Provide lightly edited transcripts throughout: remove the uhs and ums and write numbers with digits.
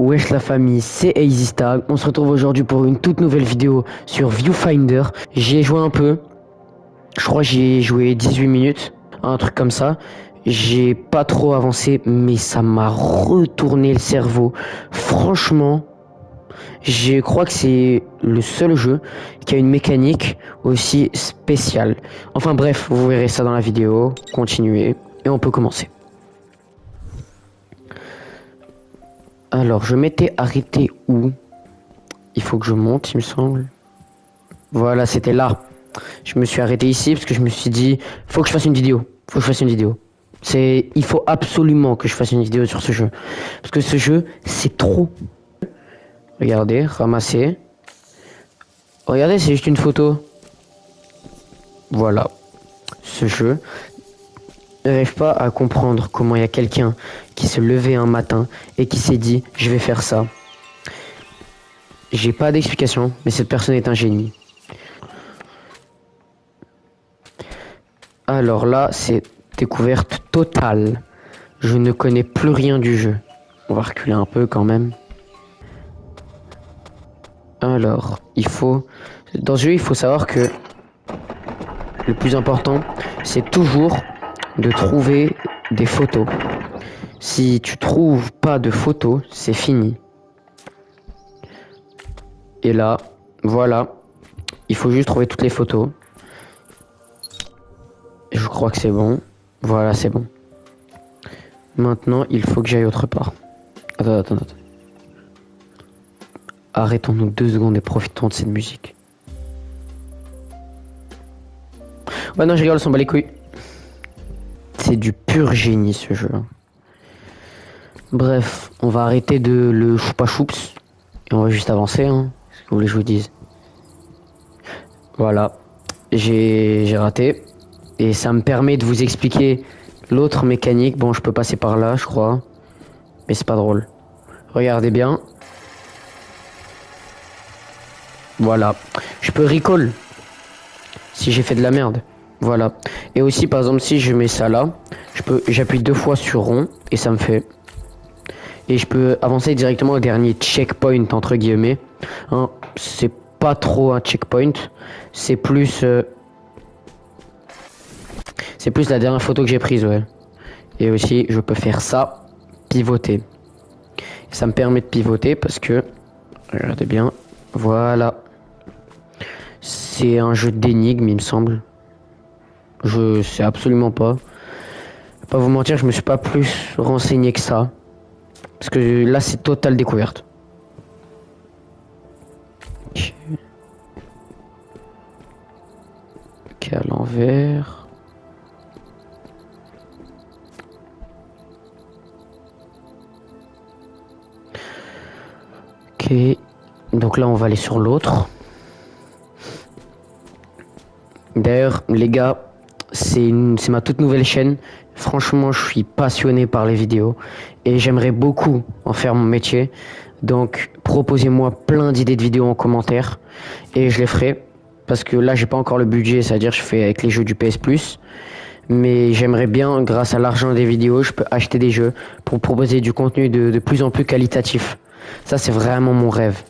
Wesh la famille, c'est EasyStar. On se retrouve aujourd'hui pour une toute nouvelle vidéo sur Viewfinder. J'y ai joué un peu. Je crois que j'y ai joué 18 minutes, un truc comme ça. J'ai pas trop avancé, mais ça m'a retourné le cerveau. Franchement, je crois que c'est le seul jeu qui a une mécanique aussi spéciale. Enfin bref, vous verrez ça dans la vidéo. Continuez et on peut commencer. Alors, je m'étais arrêté où? Il faut que je monte, il me semble. Voilà, c'était là. Je me suis arrêté ici parce que je me suis dit, faut que je fasse une vidéo. Faut que je fasse une vidéo. Il faut absolument que je fasse une vidéo sur ce jeu. Parce que ce jeu, c'est trop. Regardez, ramasser. Regardez, c'est juste une photo. Voilà. Ce jeu. Je n'arrive pas à comprendre comment il y a quelqu'un qui se levait un matin et qui s'est dit, je vais faire ça. J'ai pas d'explication, mais cette personne est un génie. Alors là, c'est découverte totale. Je ne connais plus rien du jeu. On va reculer un peu quand même. Alors, dans ce jeu, il faut savoir que le plus important, c'est toujours de trouver des photos. Si tu trouves pas de photos, c'est fini. Et là, voilà. Il faut juste trouver toutes les photos. Je crois que c'est bon. Voilà, c'est bon. Maintenant, il faut que j'aille autre part. Attends. Arrêtons-nous 2 secondes et profitons de cette musique. Ouais, non, je rigole, on s'en bat les couilles. C'est du pur génie, ce jeu. Bref, on va arrêter de le choupa choups. Et on va juste avancer, hein. Ce que vous voulez que je vous dise. Voilà. J'ai raté. Et ça me permet de vous expliquer l'autre mécanique. Bon, je peux passer par là, je crois. Mais c'est pas drôle. Regardez bien. Voilà. Je peux recall. Si j'ai fait de la merde. Voilà. Et aussi, par exemple, si je mets ça là, j'appuie 2 fois sur rond et ça me fait. Et je peux avancer directement au dernier checkpoint, entre guillemets. Hein, c'est pas trop un checkpoint. C'est plus la dernière photo que j'ai prise, ouais. Et aussi, je peux faire ça, pivoter. Et ça me permet de pivoter parce que, regardez bien, voilà. C'est un jeu d'énigmes, il me semble. Je sais absolument pas. Pas vous mentir, je me suis pas plus renseigné que ça. Parce que là, c'est totale découverte. Ok, à l'envers. Ok. Donc là, on va aller sur l'autre. D'ailleurs, les gars, c'est ma toute nouvelle chaîne. Franchement, je suis passionné par les vidéos et j'aimerais beaucoup en faire mon métier. Donc, proposez-moi plein d'idées de vidéos en commentaire et je les ferai. Parce que là, j'ai pas encore le budget, c'est-à-dire je fais avec les jeux du PS Plus. Mais j'aimerais bien, grâce à l'argent des vidéos, je peux acheter des jeux pour proposer du contenu de plus en plus qualitatif. Ça, c'est vraiment mon rêve.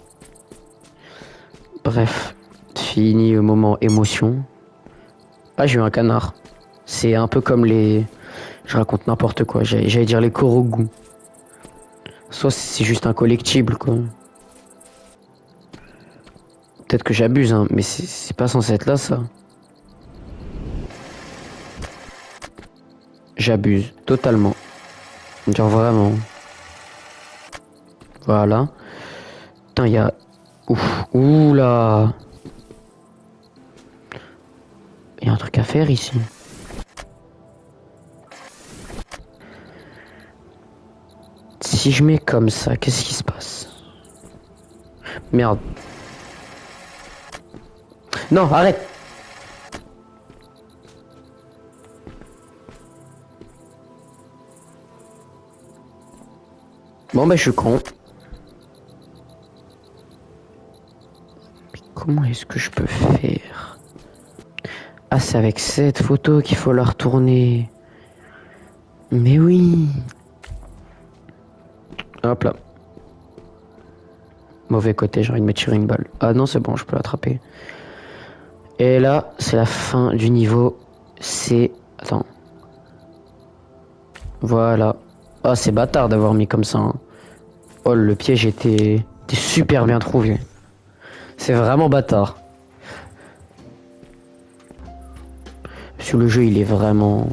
Bref, fini le moment émotion. Ah, j'ai eu un canard. C'est un peu comme les... Je raconte n'importe quoi. J'allais dire les Korogu. Soit c'est juste un collectible, quoi. Peut-être que j'abuse, hein, mais c'est pas censé être là, ça. J'abuse, totalement. Genre vraiment. Voilà. Putain, il y a... Ouf. Ouh là. Il y a un truc à faire ici. Si je mets comme ça, qu'est-ce qui se passe? Merde. Non, arrête. Bon, ben, je suis con. Mais comment est-ce que je peux faire? Ah, c'est avec cette photo qu'il faut la retourner. Mais oui. Hop là. Mauvais côté, j'ai envie de me tirer une balle. Ah non, c'est bon, je peux l'attraper. Et là, c'est la fin du niveau. C'est... Attends. Voilà. Ah, c'est bâtard d'avoir mis comme ça. Hein. Oh, le piège était super bien trouvé. C'est vraiment bâtard. Sur le jeu, il est vraiment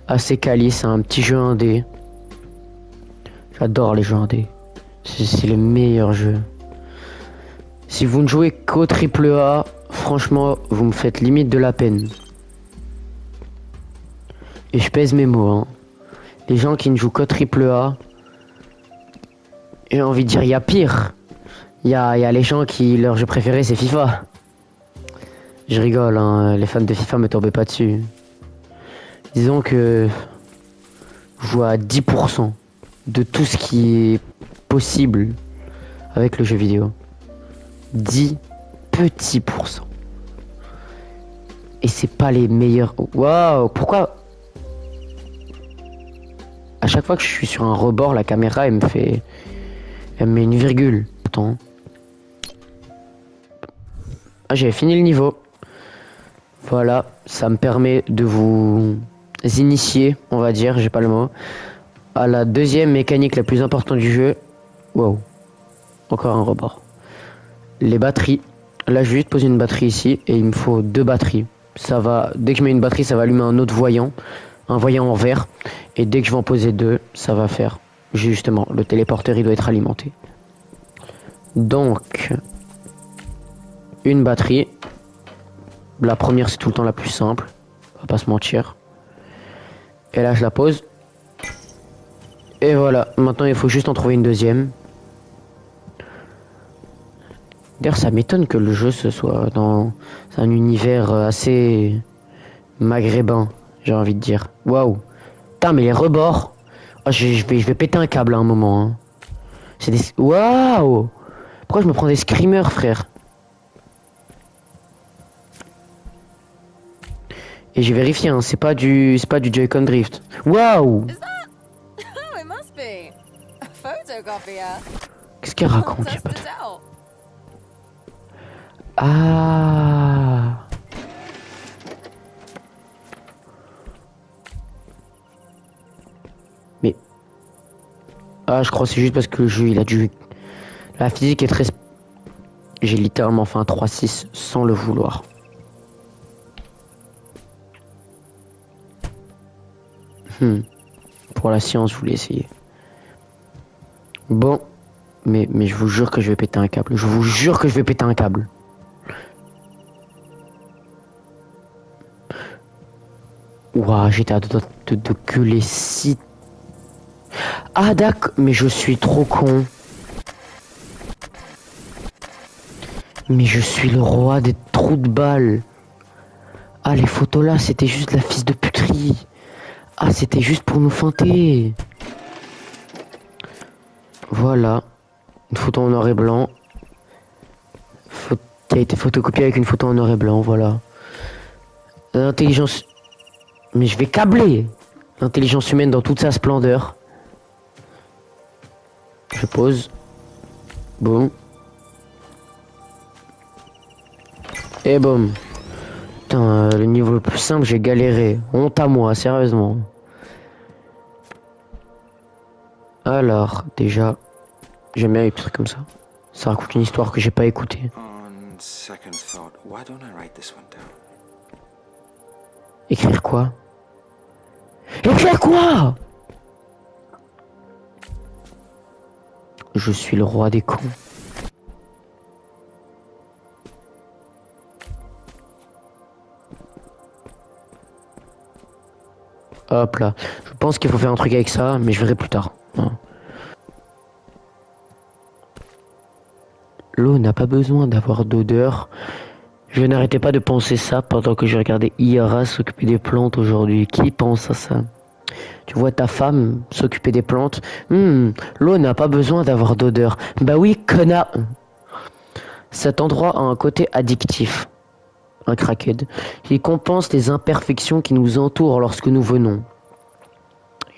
assez quali. C'est un petit jeu indé. J'adore les jeux indés. C'est les meilleurs jeux. Si vous ne jouez qu'au triple A, franchement, vous me faites limite de la peine. Et je pèse mes mots. Hein. Les gens qui ne jouent qu'au triple A, j'ai envie de dire, il y a pire. Il y a les gens qui, leur jeu préféré, c'est FIFA. Je rigole, hein. Les fans de FIFA me tombez pas dessus. Disons que je joue à 10% de tout ce qui est possible avec le jeu vidéo. 10 petits pourcents. Et c'est pas les meilleurs. Waouh, pourquoi à chaque fois que je suis sur un rebord, la caméra elle me met une virgule. Attends. Ah, j'ai fini le niveau. Voilà, ça me permet de vous initier, on va dire, j'ai pas le mot, à la deuxième mécanique la plus importante du jeu. Wow. Encore un rebord. Les batteries. Là, je vais juste poser une batterie ici et il me faut 2 batteries. Ça va, dès que je mets une batterie, ça va allumer un autre voyant, un voyant en vert. Et dès que je vais en poser 2, ça va faire justement le téléporteur, il doit être alimenté. Donc, une batterie. La première, c'est tout le temps la plus simple. On va pas se mentir. Et là, je la pose. Et voilà. Maintenant, il faut juste en trouver une deuxième. D'ailleurs, ça m'étonne que le jeu ce soit dans un univers assez maghrébin, j'ai envie de dire. Waouh. Putain, mais les rebords. Oh, je vais péter un câble à un moment. Hein. C'est des... Waouh. Pourquoi je me prends des screamers, frère? Et j'ai vérifié, hein, c'est pas du Joy-Con Drift. Waouh. Qu'est-ce qu'elle raconte? Ah. Mais... Ah, je crois que c'est juste parce que le jeu, il a dû... La physique est très... J'ai littéralement fait un 3-6 sans le vouloir. Pour la science, je voulais essayer. Bon. Mais je vous jure que je vais péter un câble. Je vous jure que je vais péter un câble. Ouah, j'étais à deux de gueuler si... Ah d'accord, mais je suis trop con. Mais je suis le roi des trous de balles. Ah, les photos là, c'était juste la fils de puterie. Ah, c'était juste pour nous feinter. Voilà. Une photo en noir et blanc. Qui a été photocopiée avec une photo en noir et blanc, voilà. L'intelligence... Mais je vais câbler. L'intelligence humaine dans toute sa splendeur. Je pose. Boum. Et boum. Putain, le niveau le plus simple, j'ai galéré. Honte à moi, sérieusement. Alors, déjà, j'aime bien les trucs comme ça. Ça raconte une histoire que j'ai pas écoutée. Écrire quoi? Écrire quoi? Je suis le roi des cons. Hop là. Je pense qu'il faut faire un truc avec ça, mais je verrai plus tard. Hein. L'eau n'a pas besoin d'avoir d'odeur. Je n'arrêtais pas de penser ça pendant que je regardais Iara s'occuper des plantes aujourd'hui. Qui pense à ça? Tu vois ta femme s'occuper des plantes. L'eau n'a pas besoin d'avoir d'odeur. Bah oui, connard. Cet endroit a un côté addictif. Un crackhead. Il compense les imperfections qui nous entourent lorsque nous venons.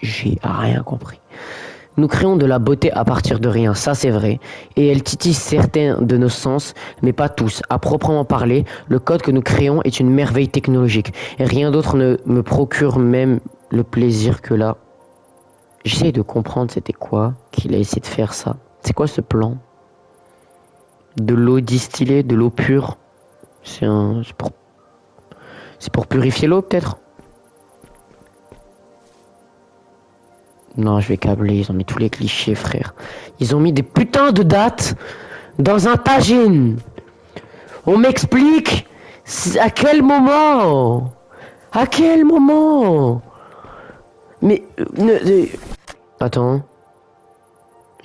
J'ai rien compris. Nous créons de la beauté à partir de rien, ça c'est vrai. Et elle titille certains de nos sens, mais pas tous. À proprement parler, le code que nous créons est une merveille technologique. Et rien d'autre ne me procure même le plaisir que là. J'essaie de comprendre c'était quoi qu'il a essayé de faire ça. C'est quoi ce plan? De l'eau distillée, de l'eau pure. C'est pour purifier l'eau peut-être? Non, je vais câbler, ils ont mis tous les clichés, frère. Ils ont mis des putains de dates dans un tagine. On m'explique à quel moment? À quel moment? Mais... Attends.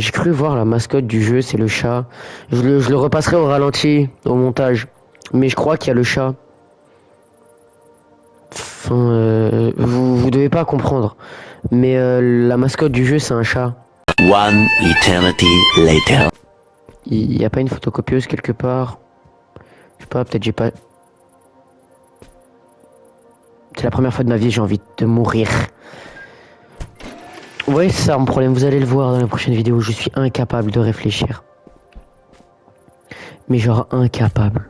J'ai cru voir la mascotte du jeu, c'est le chat. Je le repasserai au ralenti, au montage. Mais je crois qu'il y a le chat. Enfin, vous devez pas comprendre. Mais la mascotte du jeu, c'est un chat. One eternity later. Il y a pas une photocopieuse quelque part? Je sais pas, peut-être j'ai pas... C'est la première fois de ma vie, j'ai envie de mourir. Ouais, c'est ça mon problème, vous allez le voir dans la prochaine vidéo, je suis incapable de réfléchir. Mais genre incapable.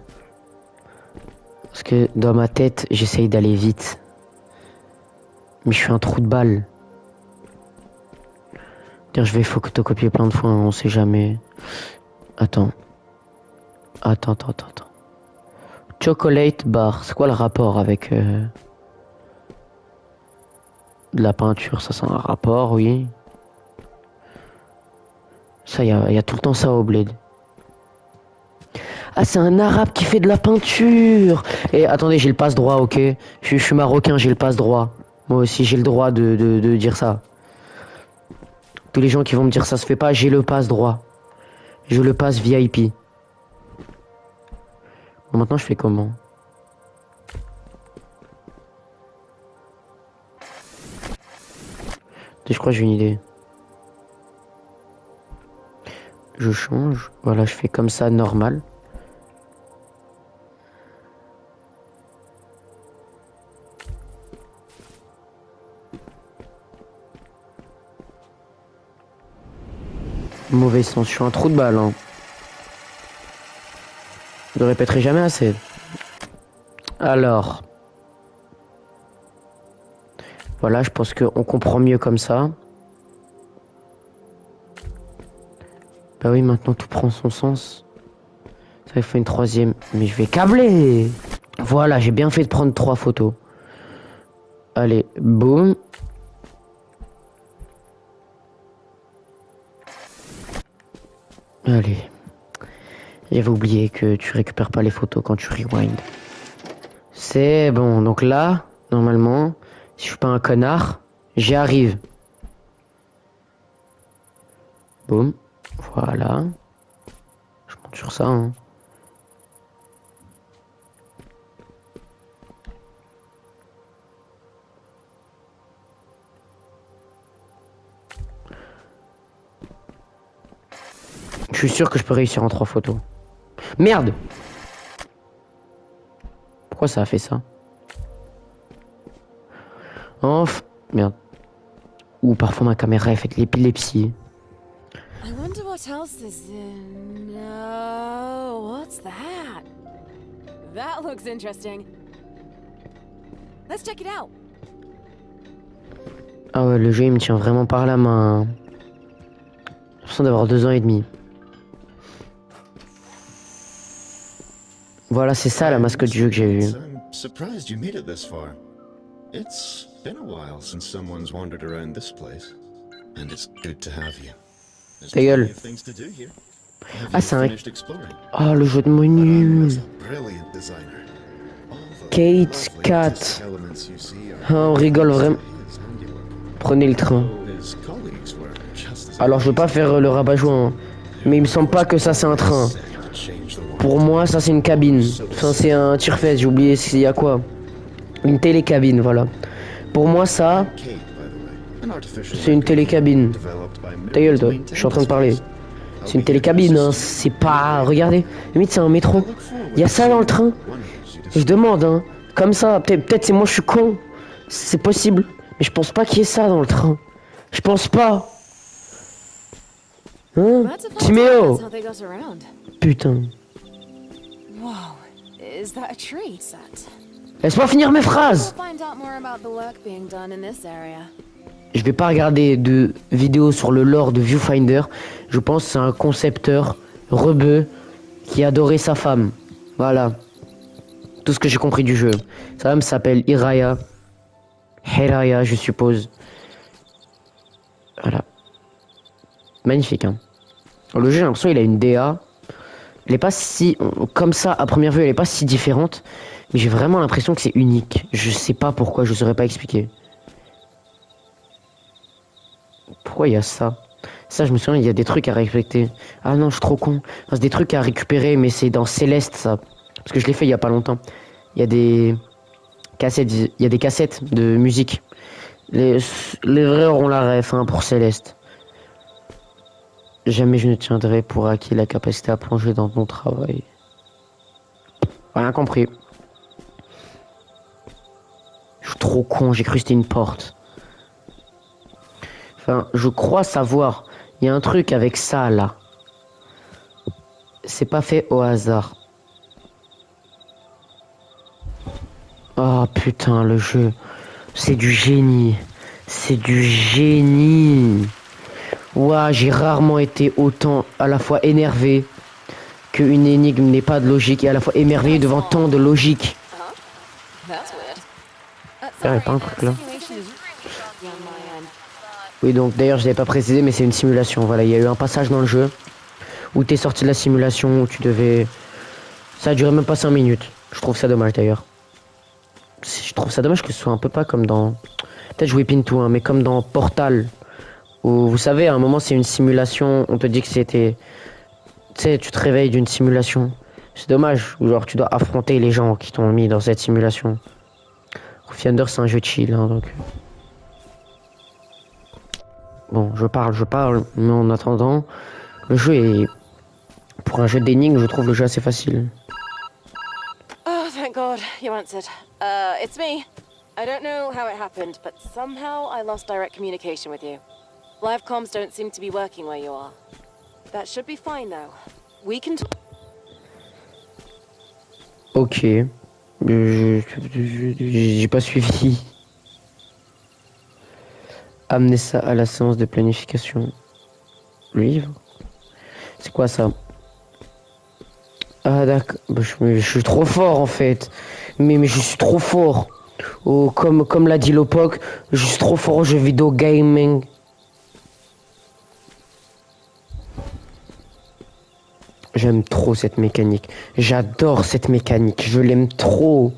Parce que dans ma tête, j'essaye d'aller vite. Mais je suis un trou de balle. Je vais photocopier plein de fois, hein, on sait jamais. Attends. Attends. Chocolate bar, c'est quoi le rapport avec de la peinture? Ça c'est un rapport, oui. Ça, y a tout le temps ça au bled. Ah, c'est un arabe qui fait de la peinture. Et attendez, j'ai le passe droit, ok. Je suis marocain, j'ai le passe droit. Moi aussi, j'ai le droit de dire ça. Tous les gens qui vont me dire ça se fait pas, j'ai le passe droit. Je le passe VIP. Bon, maintenant, je fais comment? Je crois que j'ai une idée. Je change. Voilà, je fais comme ça, normal. Mauvais sens, je suis un trou de balle. Hein. Je ne répéterai jamais assez. Alors. Voilà, je pense qu'on comprend mieux comme ça. Bah oui, maintenant tout prend son sens. Ça, il faut une troisième. Mais je vais câbler. Voilà, j'ai bien fait de prendre 3 photos. Allez, boum. Allez. J'avais oublié que tu récupères pas les photos quand tu rewind. C'est bon, donc là, normalement, si je suis pas un connard, j'y arrive. Boum. Voilà. Je monte sur ça, hein. Je suis sûr que je peux réussir en 3 photos. Merde! Pourquoi ça a fait ça? Merde. Ou parfois ma caméra elle fait de l'épilepsie. I wonder what else is in. What's that? That looks interesting. Let's check it out. Ah ouais, le jeu il me tient vraiment par la main. J'ai l'impression d'avoir 2 ans et demi. Voilà, c'est ça la mascotte du jeu que j'ai vue. I'm surprised you made it this far. It's been a while since someone's wandered around this place, and it's good to have you. There's Ta gueule. plenty of things to do here. Have Ah, you c'est un... finished exploring? Ah, le jeu de mots nul. Anna's a brilliant designer. All the Kate, lovely Cat. artistic elements you see are Ah, on rigole vraiment. his handiwork. Prenez le train. Though his colleagues were just as Alors je veux pas faire le rabat-joie, hein, mais il me semble pas que ça c'est un train. set to change the world. Pour moi ça c'est une cabine. Enfin c'est un tire-fesse, j'ai oublié s'il y a quoi. Une télécabine, voilà. Pour moi ça, Kate, by the way, an artificial c'est une télécabine. developed by Ta gueule toi, je suis en train de parler. C'est une télécabine, hein, c'est pas... Regardez, limite c'est un métro. Il y a ça dans le train. Je demande, hein, comme ça, peut-être c'est moi je suis con. C'est possible, mais je pense pas qu'il y ait ça dans le train. Je pense pas. Hein? That's a fun Timéo! That's how they got around. Putain. Whoa, is that a tree set? Laisse-moi finir mes We'll phrases! find out more about the work being done in this area. Je vais pas regarder de vidéos sur le lore de Viewfinder. Je pense que c'est un concepteur rebeu qui adorait sa femme. Voilà. Tout ce que j'ai compris du jeu. Sa femme s'appelle Hiraya. Hiraya, je suppose. Voilà. Magnifique, hein. Le jeu, j'ai l'impression qu'il a une DA. Elle est pas si... Comme ça, à première vue, elle est pas si différente. Mais j'ai vraiment l'impression que c'est unique. Je sais pas pourquoi, je saurais pas expliquer. Pourquoi il y a ça? Ça, je me souviens, il y a des trucs à respecter. Ah non, je suis trop con. Enfin, c'est des trucs à récupérer, mais c'est dans Céleste, ça. Parce que je l'ai fait il y a pas longtemps. Il y a des cassettes, il y a des cassettes de musique. Les vrais auront la ref, hein, pour Céleste. Jamais je ne tiendrai pour acquis la capacité à plonger dans mon travail. Rien compris. Je suis trop con, j'ai cru que c'était une porte. Enfin, je crois savoir. Il y a un truc avec ça, là. C'est pas fait au hasard. Oh putain, le jeu. C'est du génie. C'est du génie. Ouah, j'ai rarement été autant à la fois énervé qu'une énigme n'est pas de logique et à la fois émerveillé devant tant de logique. That's weird. Ah, y a pas un truc là. Simulation is on my end. Oui, donc d'ailleurs, je l'avais pas précisé, mais c'est une simulation. Voilà, il y a eu un passage dans le jeu où t'es sorti de la simulation, où tu devais... Ça a duré même pas 5 minutes. Je trouve ça dommage d'ailleurs. Je trouve ça dommage que ce soit un peu pas comme dans... Peut-être jouer Pinto, hein, mais comme dans Portal. Où, vous savez, à un moment, c'est une simulation, on te dit que c'était... Tu sais, tu te réveilles d'une simulation. C'est dommage, ou genre tu dois affronter les gens qui t'ont mis dans cette simulation. Finder, c'est un jeu chill, hein, donc... Bon, je parle, mais en attendant, le jeu est... Pour un jeu d'énigmes, je trouve le jeu assez facile. Oh, thank God, you answered. It's me. I don't know how it happened, but somehow I lost direct communication with you. Live comms don't seem to be working where you are. That should be fine, though. We can... Ok. J'ai pas suivi. Amener ça à la séance de planification. Livre. C'est quoi ça? Ah d'accord. Bah, je suis trop fort en fait. Mais je suis trop fort. Oh, comme l'a dit Lopoc, je suis trop fort aux jeux vidéo gaming. J'aime trop cette mécanique. J'adore cette mécanique. Je l'aime trop.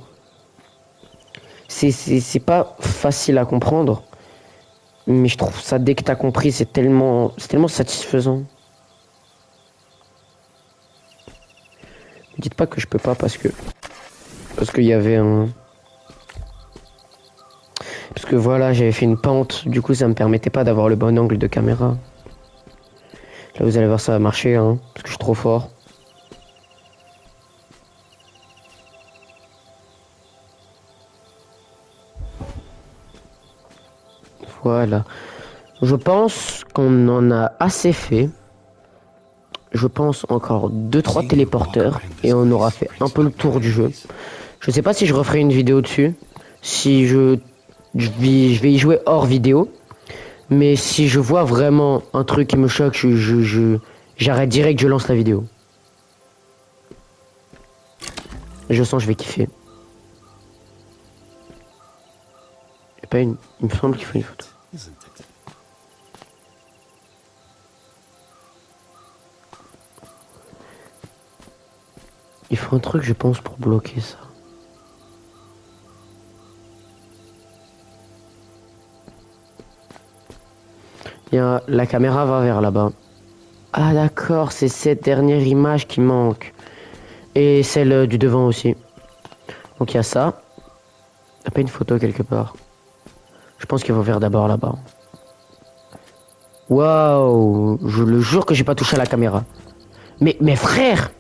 C'est pas facile à comprendre. Mais je trouve ça, dès que t'as compris, c'est tellement satisfaisant. Dites pas que je peux pas parce qu'il y avait un... Parce que voilà, j'avais fait une pente. Du coup, ça me permettait pas d'avoir le bon angle de caméra. Là, vous allez voir, ça va marcher, hein. Parce que je suis trop fort. Voilà. Je pense qu'on en a assez fait. Je pense encore 2-3 téléporteurs. Et on aura fait un peu le tour du jeu. Je sais pas si je referai une vidéo dessus. Si je vais y jouer hors vidéo. Mais si je vois vraiment un truc qui me choque, j'arrête direct, je lance la vidéo. Je sens que je vais kiffer. Il me semble qu'il faut une photo. Il faut un truc, je pense, pour bloquer ça. La caméra va vers là-bas. Ah d'accord, c'est cette dernière image qui manque. Et celle du devant aussi. Donc il y a ça. Il n'y a pas une photo quelque part. Je pense qu'il faut faire d'abord là-bas. Waouh, je le jure que j'ai pas touché à la caméra. Mais frère!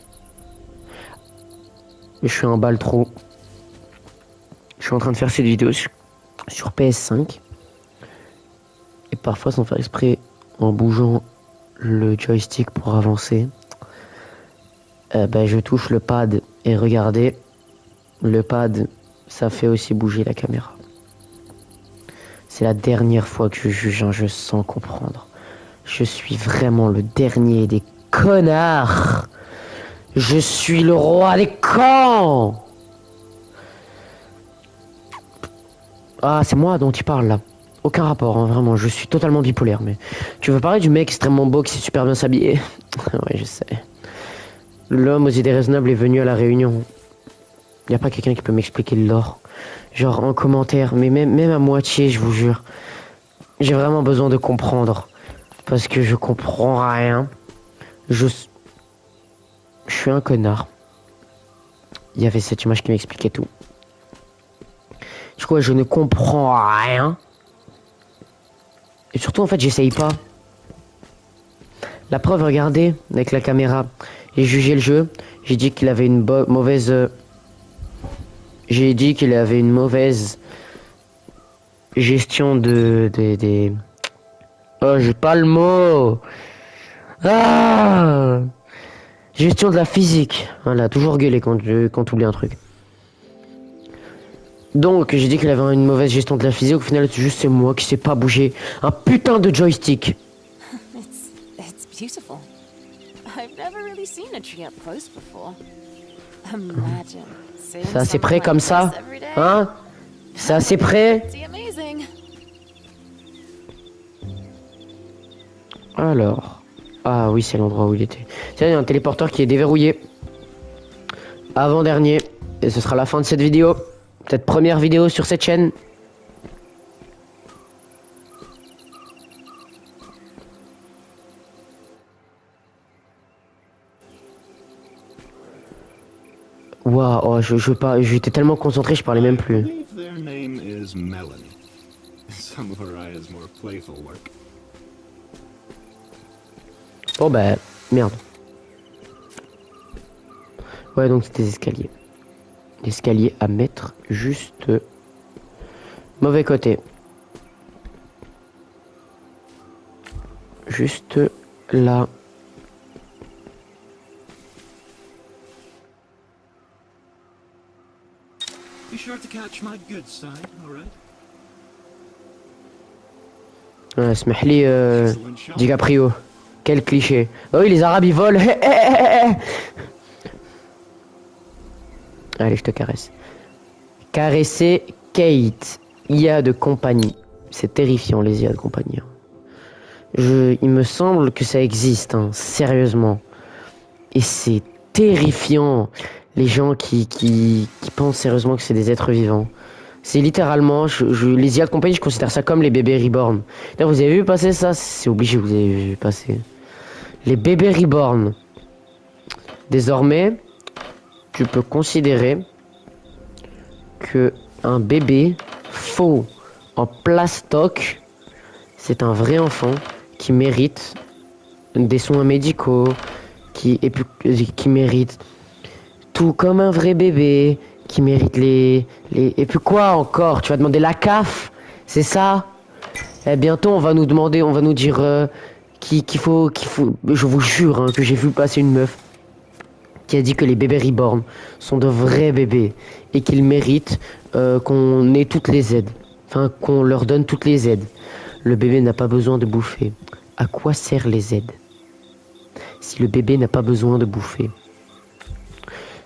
Je suis un balle trop. Je suis en train de faire cette vidéo sur PS5. Et parfois sans faire exprès, en bougeant le joystick pour avancer, ben, je touche le pad et regardez, le pad, ça fait aussi bouger la caméra. C'est la dernière fois que je juge un jeu sans comprendre. Je suis vraiment le dernier des connards. Je suis le roi des cons. Ah, c'est moi dont tu parles là. Aucun rapport, hein, vraiment, je suis totalement bipolaire. Mais tu veux parler du mec extrêmement beau qui s'est super bien s'habiller? Ouais, je sais. L'homme aux idées raisonnables est venu à la réunion. Y a pas quelqu'un qui peut m'expliquer le lore? Genre en commentaire, mais même à moitié, je vous jure. J'ai vraiment besoin de comprendre. Parce que je comprends rien. Je suis un connard. Il y avait cette image qui m'expliquait tout. Du coup, je ne comprends rien. Et surtout, en fait, j'essaye pas. La preuve, regardez, avec la caméra. J'ai jugé le jeu. J'ai dit qu'il avait une mauvaise... J'ai dit qu'il avait une mauvaise gestion des... Oh, j'ai pas le mot. Ah, gestion de la physique. Voilà, toujours gueuler quand tu oublies un truc. Donc, j'ai dit qu'il avait une mauvaise gestion de la physique. Au final, c'est juste moi qui sais pas bouger un putain de joystick. It's beautiful. I've never really seen a tree up close before. Imagine seeing C'est assez something près like comme this ça, every day. hein? C'est assez près. Pretty amazing. Alors, ah oui, c'est l'endroit où il était. Tiens, il y a un téléporteur qui est déverrouillé. Avant-dernier. Et ce sera la fin de cette vidéo. Cette première vidéo sur cette chaîne. Waouh, oh, j'étais tellement concentré, je parlais même I plus. believe their name is Melanie. Some of Araya's more playful work. Oh bah, merde. Ouais, donc c'est des escaliers. Des escaliers à mettre juste... mauvais côté. Juste là. Be sure to catch my good side, alright? Ouais, Smehli DiCaprio. Quel cliché. Oh oui, les Arabes ils volent. Allez, je te caresse. Caresser Kate. IA de compagnie. C'est terrifiant, les IA de compagnie. Il me semble que ça existe, hein, sérieusement. Et c'est terrifiant, les gens qui pensent sérieusement que c'est des êtres vivants. C'est littéralement, les IA de compagnie, je considère ça comme les bébés reborn. D'ailleurs, vous avez vu passer ça? C'est obligé, vous avez vu passer. Les bébés reborn. Désormais, tu peux considérer que un bébé faux en plastoc, c'est un vrai enfant qui mérite des soins médicaux, qui mérite tout comme un vrai bébé, qui mérite les... Et puis quoi encore? Tu vas demander la CAF? C'est ça? Et bientôt on va nous demander, on va nous dire qu'il faut... Je vous jure hein, que j'ai vu passer une meuf qui a dit que les bébés reborn sont de vrais bébés et qu'ils méritent qu'on ait toutes les aides. Enfin, qu'on leur donne toutes les aides. Le bébé n'a pas besoin de bouffer. À quoi servent les aides si le bébé n'a pas besoin de bouffer?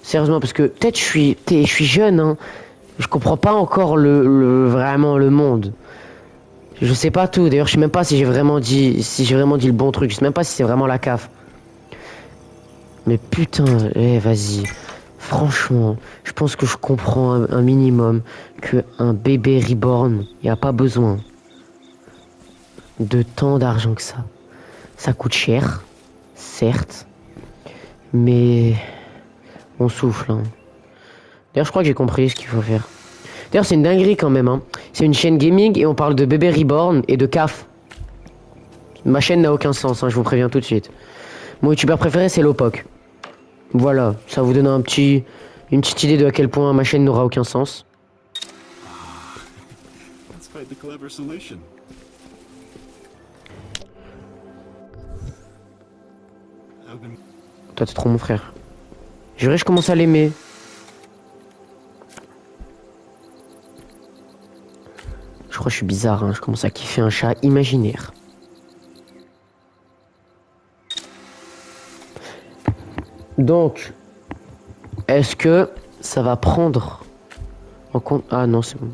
Sérieusement, parce que peut-être je suis jeune, hein. Je comprends pas encore vraiment le monde. Je sais pas tout. D'ailleurs, je sais même pas si j'ai vraiment dit le bon truc. Je sais même pas si c'est vraiment la CAF. Mais putain, vas-y. Franchement, je pense que je comprends un minimum que un bébé reborn, il a pas besoin de tant d'argent que ça. Ça coûte cher, certes, mais on souffle. Hein. D'ailleurs, je crois que j'ai compris ce qu'il faut faire. D'ailleurs, c'est une dinguerie quand même. Hein. C'est une chaîne gaming et on parle de bébé reborn et de CAF. Ma chaîne n'a aucun sens, hein, je vous préviens tout de suite. Mon youtubeur préféré, c'est Lopok. Voilà, ça vous donne une petite idée de à quel point ma chaîne n'aura aucun sens. Let's find the clever solution. Toi, t'es trop mon frère. Juré, je commence à l'aimer. Je crois que je suis bizarre, hein. Je commence à kiffer un chat imaginaire. Donc, est-ce que ça va prendre en compte... Ah non, c'est bon.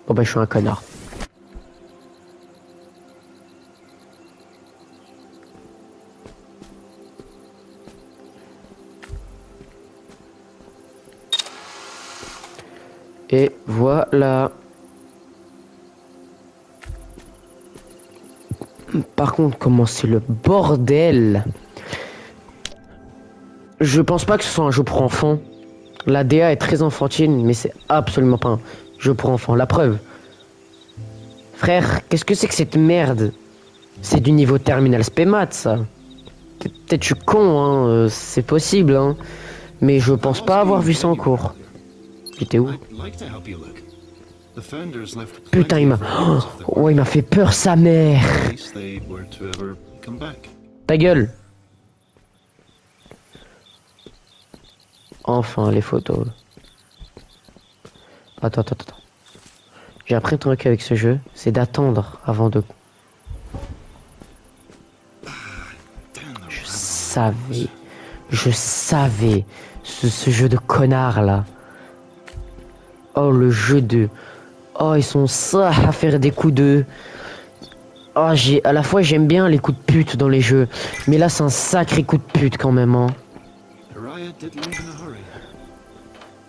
Bon bah je suis un connard. Et voilà. Par contre, comment c'est le bordel. Je pense pas que ce soit un jeu pour enfants. La DA est très enfantine, mais c'est absolument pas un jeu pour enfants. La preuve. Frère, qu'est-ce que c'est que cette merde? C'est du niveau terminal spémat, ça. Peut-être je suis con, hein, c'est possible, hein. Mais je pense pas avoir vu ça en cours. J'étais où? Putain, il m'a... Oh, il m'a fait peur, sa mère. Ta gueule. Enfin, les photos. Attends. J'ai appris un truc avec ce jeu, c'est d'attendre avant de... Je savais ce jeu de connard là. Oh le jeu de... Oh ils sont ça à faire des coups de... Oh à la fois j'aime bien les coups de pute dans les jeux. Mais là c'est un sacré coup de pute quand même hein.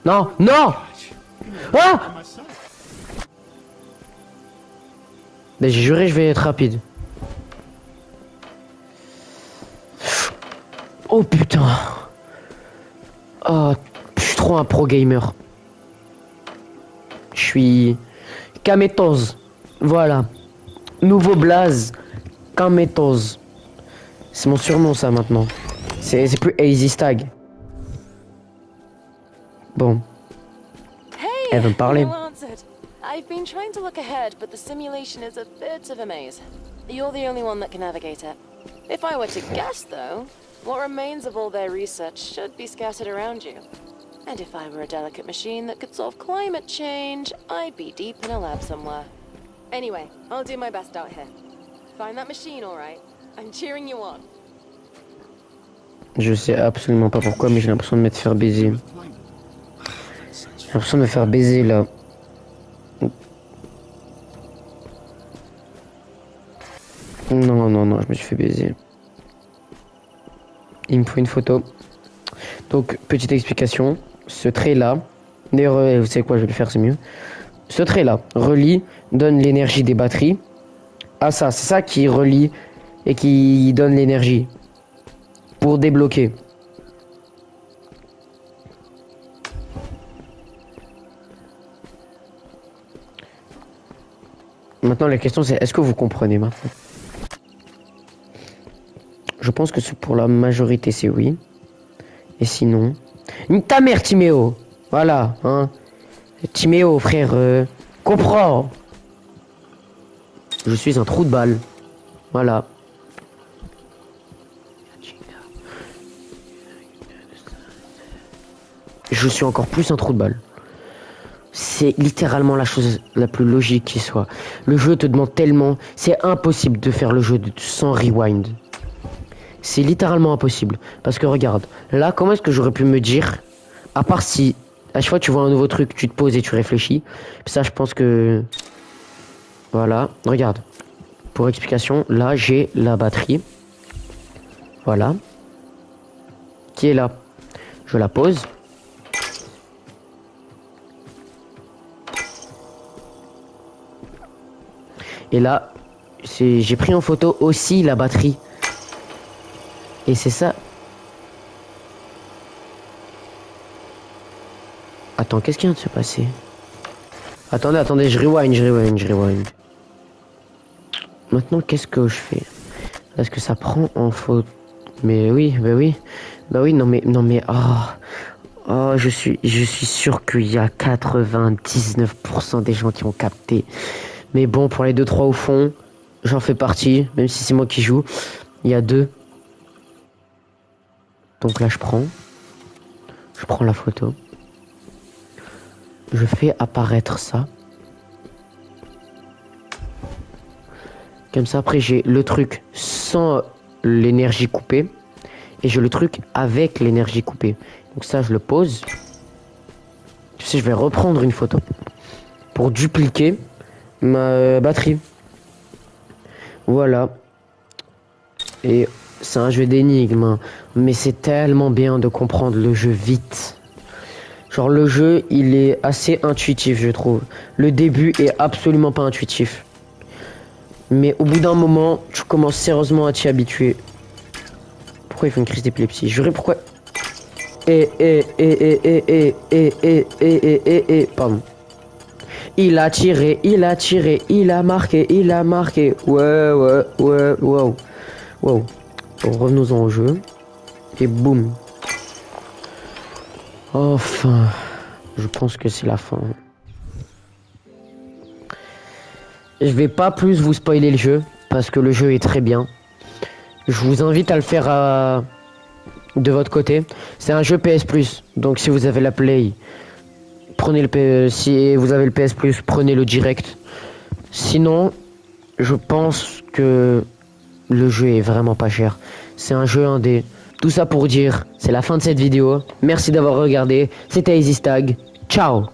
Non. Ah mais j'ai juré je vais être rapide. Oh putain. Oh, je suis trop un pro gamer. Je suis Kametos. Voilà. Nouveau blaze. Kametos. C'est mon surnom ça maintenant. C'est plus Easy Stag. Bon. Elle veut me parler. I've been trying to look ahead, but the simulation is a bit of a maze. You're the only one that can navigate it. If I were to guess, though, what remains of all their research should be scattered around you. And if I were a delicate machine that could solve climate change, I'd be deep in a lab somewhere. Anyway, I'll do my best out here. Find that machine, all right? I'm cheering you on. Je sais absolument pas pourquoi, mais j'ai l'impression de me faire baiser. J'ai l'impression de me faire baiser là. Non, je me suis fait baiser. Il me faut une photo. Donc, petite explication. Ce trait-là, d'ailleurs, vous savez quoi, je vais le faire, c'est mieux. Ce trait-là relie, donne l'énergie des batteries à ça. C'est ça qui relie et qui donne l'énergie pour débloquer. Maintenant, la question c'est, est-ce que vous comprenez maintenant? Je pense que pour la majorité, c'est oui. Et sinon... Ta mère, Timéo. Voilà, hein. Timéo, frère, comprends. Je suis un trou de balle. Voilà. Je suis encore plus un trou de balle. C'est littéralement la chose la plus logique qui soit. Le jeu te demande tellement... C'est impossible de faire le jeu sans rewind. C'est littéralement impossible. Parce que regarde, là, comment est-ce que j'aurais pu me dire... À part si, à chaque fois tu vois un nouveau truc, tu te poses et tu réfléchis. Ça, je pense que... Voilà, regarde. Pour explication, là, j'ai la batterie. Voilà. Qui est là. Je la pose. Et là, j'ai pris en photo aussi la batterie. Et c'est ça. Attends, qu'est-ce qui vient de se passer? Attendez, je rewind. Maintenant, qu'est-ce que je fais? Est-ce que ça prend en photo? Mais oui. Bah oui, non mais, oh, je suis sûr qu'il y a 99% des gens qui ont capté. Mais bon, pour les 2-3 au fond, j'en fais partie, même si c'est moi qui joue. Il y a 2. Donc là, je prends la photo. Je fais apparaître ça. Comme ça, après, j'ai le truc sans l'énergie coupée. Et j'ai le truc avec l'énergie coupée. Donc ça, je le pose. Tu sais, je vais reprendre une photo pour dupliquer ma batterie. Voilà. Et c'est un jeu d'énigmes, hein. Mais c'est tellement bien de comprendre le jeu vite. Genre le jeu, il est assez intuitif, je trouve. Le début est absolument pas intuitif. Mais au bout d'un moment, tu commences sérieusement à t'y habituer. Pourquoi il fait une crise d'épilepsie? Je dirais pourquoi... Pardon. Il a tiré, il a tiré, il a marqué, il a marqué. Ouais, wow. Wow. Bon, revenons-en au jeu. Et boum. Enfin. Je pense que c'est la fin. Je vais pas plus vous spoiler le jeu. Parce que le jeu est très bien. Je vous invite à le faire de votre côté. C'est un jeu PS Plus. Donc si vous avez la Play, prenez le PS. Si vous avez le PS Plus, prenez le direct. Sinon, je pense que le jeu est vraiment pas cher. C'est un jeu indé. Tout ça pour dire, c'est la fin de cette vidéo. Merci d'avoir regardé. C'était EasyStag. Ciao.